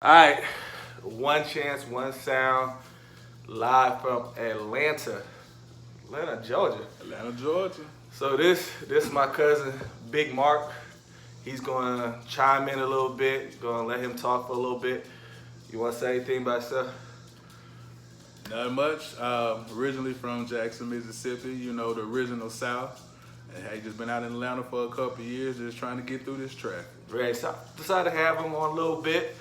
All right, one chance, one sound, live from Atlanta, Georgia. Atlanta, Georgia. So this is my cousin, Big Marc. He's gonna chime in a little bit. Gonna let him talk for a little bit. You want to say anything about yourself? Not much. Originally from Jackson, Mississippi. You know, the original South. And hey, just been out in Atlanta for a couple of years, just trying to get through this traffic. Right. So I decided to have him on a little bit.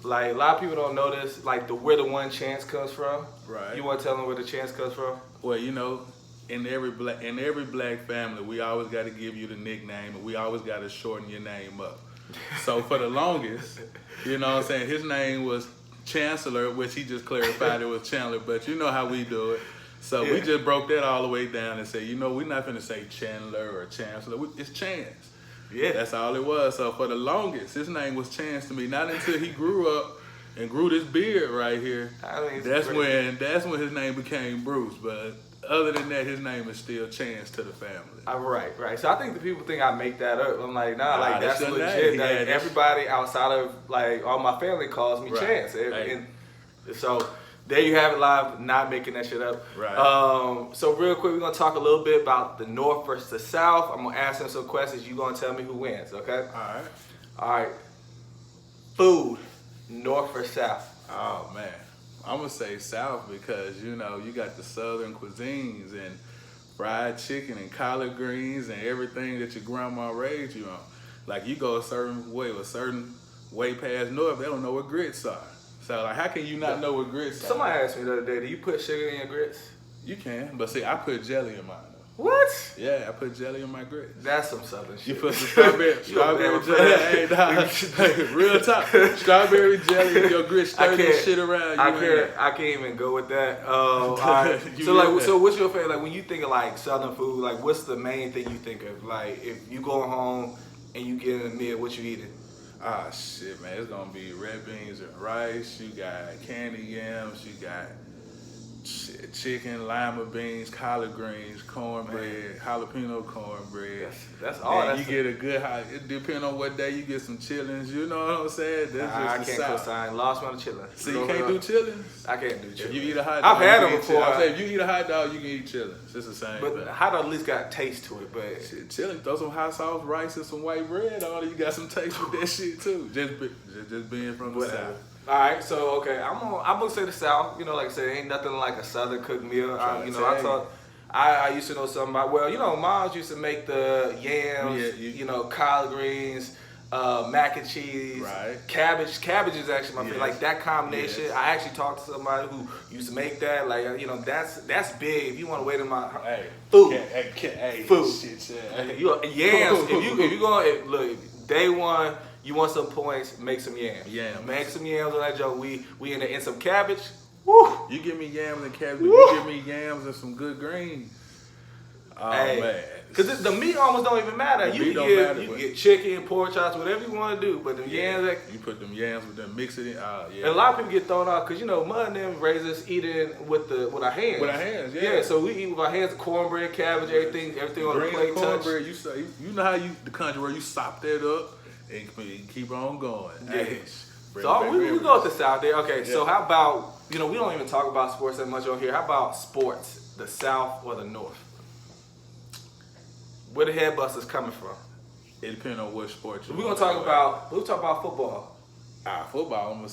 Like a lot of people don't know this, like where the one chance comes from. Right. You want to tell them where the chance comes from? Well, you know, in every black family, we always got to give you the nickname, and we always got to shorten your name up. So for the longest, you know what I'm saying, his name was Chancellor, which he just clarified it was Chandler, but you know how we do it. So we just broke that all the way down and said, you know, we're not going to say Chandler or Chancellor. It's Chance. Yeah. That's all it was. So for the longest, his name was Chance to me. Not until he grew up and grew this beard right here. That's when his name became Bruce. But other than that, his name is still Chance to the family. Right. So I think the people think I make that up. I'm like, nah, like that's legit. Like, everybody outside of like all my family calls me Chance. And so there you have it live, not making that shit up. Right. So real quick, we're gonna talk a little bit about the North versus the South. I'm gonna ask him some questions. You gonna tell me who wins, okay? All right. Food, North or South? Oh man, I'm gonna say South because you know you got the Southern cuisines and fried chicken and collard greens and everything that your grandma raised you on. Like you go a certain way past North, they don't know what grits are. So like, how can you not know what grits are? Somebody asked me the other day, do you put sugar in your grits? You can, but see, I put jelly in mine. What? Yeah, I put jelly in my grits. That's some Southern shit. You put some strawberry jelly. Hey, real talk. Strawberry jelly in your grits, stir this shit around. I can't even go with that. All right. So what's your favorite? Like when you think of like Southern food, like what's the main thing you think of? Like if you go home and you get in a meal, what you eating? Ah, shit, man. It's going to be red beans and rice. You got candy yams. You got chicken, lima beans, collard greens, cornbread, jalapeno cornbread. That's all. And you get a good hot. It depends on what day you get some chillings. You know what I'm saying? I can't co-sign. Lost one of chillings. So you can't do chillings? I can't do chillings. If you eat a hot I've dog, had them before. I say if you eat a hot dog, you can eat chillings. It's the same. But hot dog at least got taste to it. But chillings, throw some hot sauce, rice, and some white bread on it. You got some taste with that shit too. Just being from the South. All right, so okay, I'm gonna say the South. You know, like I said, ain't nothing like a Southern cooked meal. I used to know something about. Well, you know, moms used to make the yams. You know, collard greens, mac and cheese, right? Cabbage. Cabbage is actually my favorite. Like that combination. Yes. I actually talked to somebody who used to make that. Like you know, that's big. If you want to wait in my food, food. Shit, yams. if you going look day one. You want some points, make some yams. Make some yams on that joke. We in some cabbage. Woo! You give me yams and cabbage, you give me yams and some good greens. Oh man. Cause the meat almost don't even matter. You can get chicken, pork chops, whatever you want to do. But the yams, you put them yams with them, mix it in. And a lot of people get thrown off because you know mud and them raised us eating with our hands. With our hands, yeah. So we eat with our hands, cornbread, cabbage, everything on the plate. Cornbread, you know how the country where you sop that up. And keep on going. Yeah. So we go with the South there. Okay, so how about, you know, we don't even talk about sports that much on here. How about sports, the South or the North? Where the headbusters coming from? It depends on what sport you're we'll talk about football. Football, I'm gonna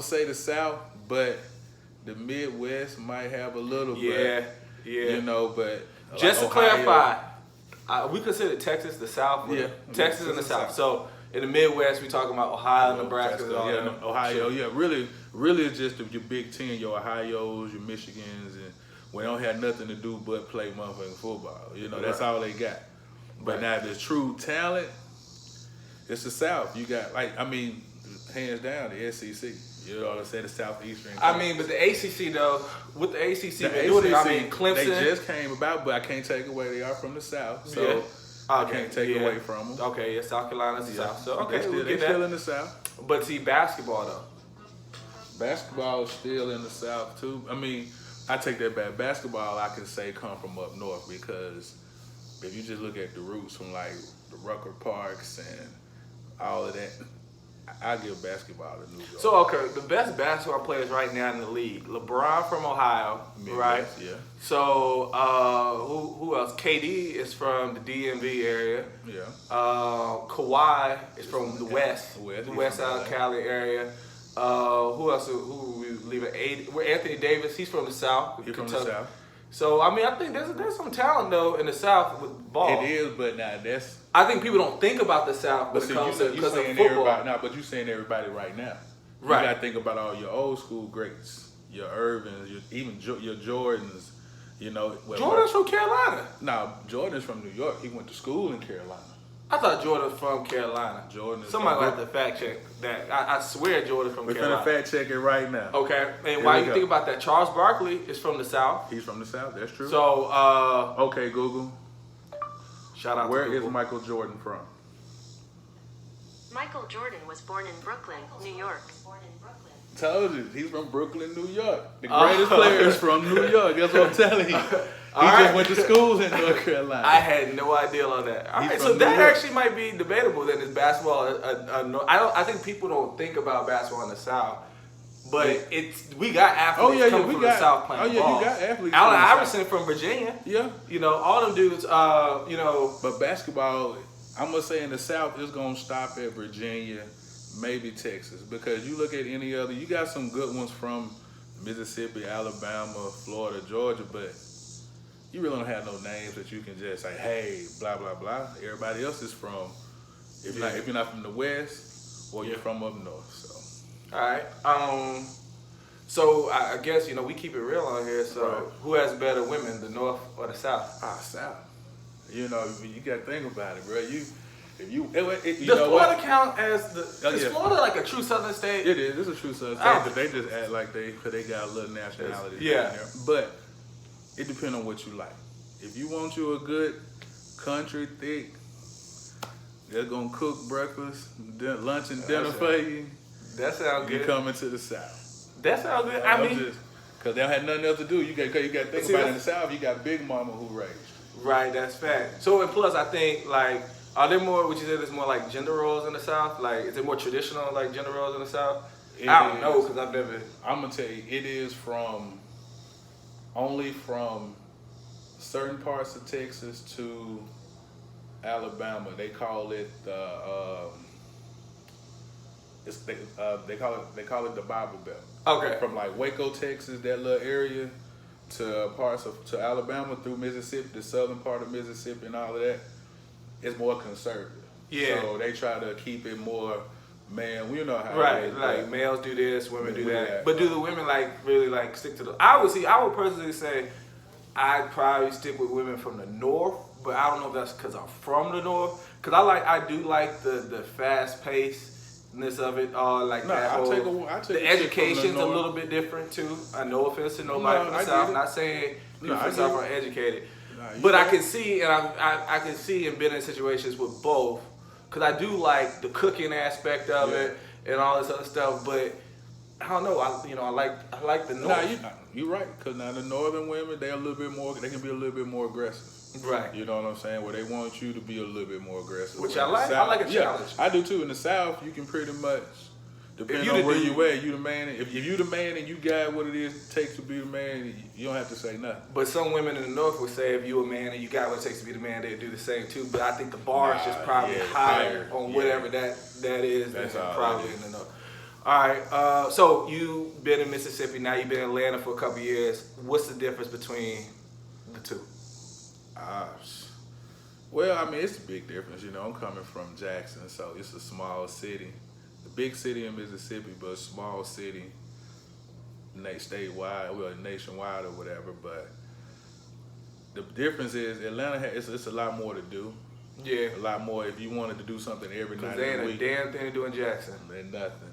say the South, but the Midwest might have a little bit. Yeah. You know, but just to clarify, we consider Texas the South. Texas and the South. So in the Midwest, we talking about Ohio, Nebraska, and all that. Ohio. Yeah, really, it's just your Big Ten, your Ohio's, your Michigans, and we don't have nothing to do but play motherfucking football. You know, that's all they got. But now the true talent, it's the South. You got hands down the SEC. You know what I'm saying? The Southeastern. But the ACC though, with the ACC, Clemson. They just came about, but I can't take away they are from the South, so I can't take away from them. Okay, yeah, South Carolina's the South. So okay, they're still in the South. But see, basketball though. Basketball is still in the South too. I take that back. Basketball, I can say, come from up north because if you just look at the roots from like the Rucker Parks and all of that. I give basketball to New York. So okay, the best basketball players right now in the league: LeBron from Ohio, right? Yeah. So who else? KD is from the DMV area. Yeah. Kawhi is from the West, the West Side Cali area. Who else? Who we leave at 8? We're Anthony Davis. He's from the South. He's from the South. So I mean, I think there's some talent though in the South with ball. It is, but now that's. I think people don't think about the South But because you of saying football. everybody now, but you saying everybody right now. Right. You got to think about all your old school greats, your Irvins, even your Jordans. You know, Jordan's from Carolina. No, Jordan's from New York. He went to school in Carolina. I thought Jordan was from Carolina. Somebody will have to fact check that. I swear Jordan's from Carolina. We're finna fact check it right now. Okay. And why you think about that? Charles Barkley is from the South. He's from the South. That's true. So, okay, Google. Shout out Where to Google. is Michael Jordan from? Michael Jordan was born in Brooklyn, New York. Told you, he's from Brooklyn, New York. The greatest player is from New York. That's what I'm telling you. He just went to school in North Carolina. I had no idea on that. All right, so that actually might be debatable. Then is basketball? I think people don't think about basketball in the South, but we got athletes coming from the South playing ball. You got athletes. Allen Iverson from Virginia. Yeah, you know all them dudes. But basketball, I'm gonna say in the South, it's gonna stop at Virginia, maybe Texas, because you look at any other. You got some good ones from Mississippi, Alabama, Florida, Georgia, but you really don't have no names that you can just say, hey, blah, blah, blah. Everybody else is from, if you're not from the West, or you're from up north. So. All right. So I guess, we keep it real on here. So right. Who has better women, the North or the South? South. You got to think about it, bro. Does Florida count as is Florida like a true Southern state? It is. It's a true Southern state, but they just act like they got a little nationality. Yeah. There. But it depends on what you like. If you want you a good country thick, they're gonna cook breakfast, lunch, and dinner for you. That sounds good. You coming to the South. That sounds good. I mean, because they don't have nothing else to do. You got to think about it in the South. You got Big Mama who raised. Right. That's fact. So and plus, I think are there more? Would you say there's more like gender roles in the South? Like, is it more traditional like gender roles in the South? I don't know because I've never. I'm gonna tell you, it is only from certain parts of Texas to Alabama. They call it they call it the Bible Belt. Okay. From like Waco, Texas, that little area, to to Alabama through Mississippi, the southern part of Mississippi, and all of that, it's more conservative. Yeah. So they try to keep it more. Man, we know how. Right, like males do this, women do that. But do the women really stick to the? I would personally say I'd probably stick with women from the North, but I don't know if that's because I'm from the North. Because I do like the fast pacedness of it. The education's a little bit different too. No offense to nobody from the South. Not saying people from the South are educated, but I can see I can see and been in situations with both. Because I do like the cooking aspect of it and all this other stuff, but I don't know. I like the North. You're right. Because now the Northern women, they can be a little bit more aggressive. Right. You know what I'm saying? Where they want you to be a little bit more aggressive. Which I like. I like a challenge. I do too. In the South, you can pretty much, depending on where you at, you the man. If you the man and you got what it takes to be the man, you don't have to say nothing. But some women in the North would say if you a man and you got what it takes to be the man, they'd do the same too. But I think the bar is just probably higher on whatever that is. That's probably in the North. All right. So you've been in Mississippi. Now you've been in Atlanta for a couple years. What's the difference between the two? Well, I mean, it's a big difference. I'm coming from Jackson, so it's a small city. The big city in Mississippi, but a small city nationwide or whatever. But the difference is Atlanta it's a lot more to do. Yeah. A lot more if you wanted to do something every night of the week. There ain't a damn thing to do in Jackson. And nothing.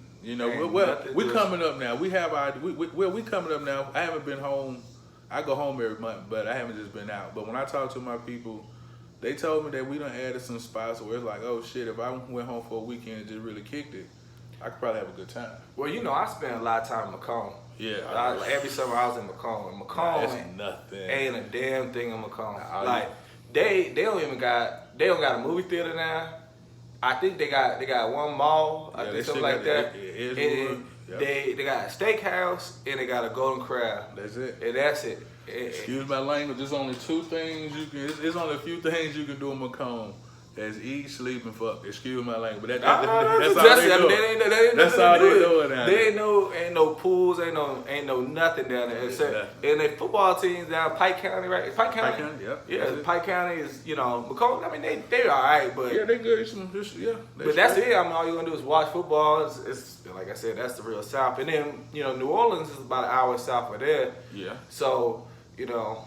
We're coming up now. We coming up now. I haven't been home. I go home every month, but I haven't just been out. But when I talk to my people, they told me that we done added some spots where it's like, oh shit, if I went home for a weekend and just really kicked it, I could probably have a good time. Well, I spent a lot of time in Macomb. Yeah. Every summer I was in Macomb. And Macomb ain't a damn thing in Macomb. They don't got a movie theater now. I think they got one mall. I think something like that. And Yep. they got a steakhouse and they got a Golden Crab. That's it. And that's it. Excuse my language. There's only two things you can. It's only a few things you can do in Macomb. That's eat, sleep, and fuck. Excuse my language, but that's all they do. That's all they doing now. There ain't no pools, ain't no nothing down there. Except, and the football teams down Pike County, right? Pike County, yeah. Pike County is Macomb. I mean they all right, but yeah, they good. But that's it. I mean, all you gonna do is watch football. It's like I said, that's the real South. And then New Orleans is about an hour south of there. Yeah. So no,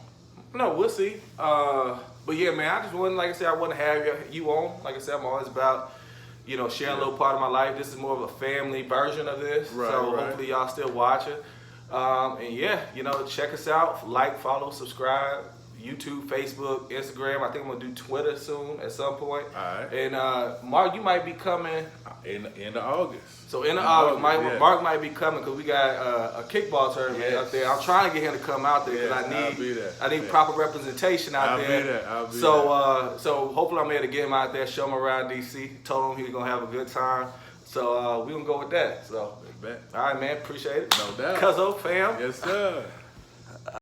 we'll see. But yeah, man, I just wanted, like I said, I want to have you on. Like I said, I'm always about, sharing a little part of my life. This is more of a family version of this. Right, so right. hopefully y'all still watching. And yeah, check us out. Like, follow, subscribe. YouTube, Facebook, Instagram. I think I'm gonna do Twitter soon at some point. All right. And Mark, you might be coming in the end of August. So in the August, Mark might be coming because we got a kickball tournament up there. I'm trying to get him to come out there because I need proper representation out there. I'll be there. So hopefully I'm able to get him out there, show him around DC. Told him he was gonna have a good time. So we gonna go with that. So all right, man, appreciate it. No doubt. Cuzzo, fam. Yes, sir.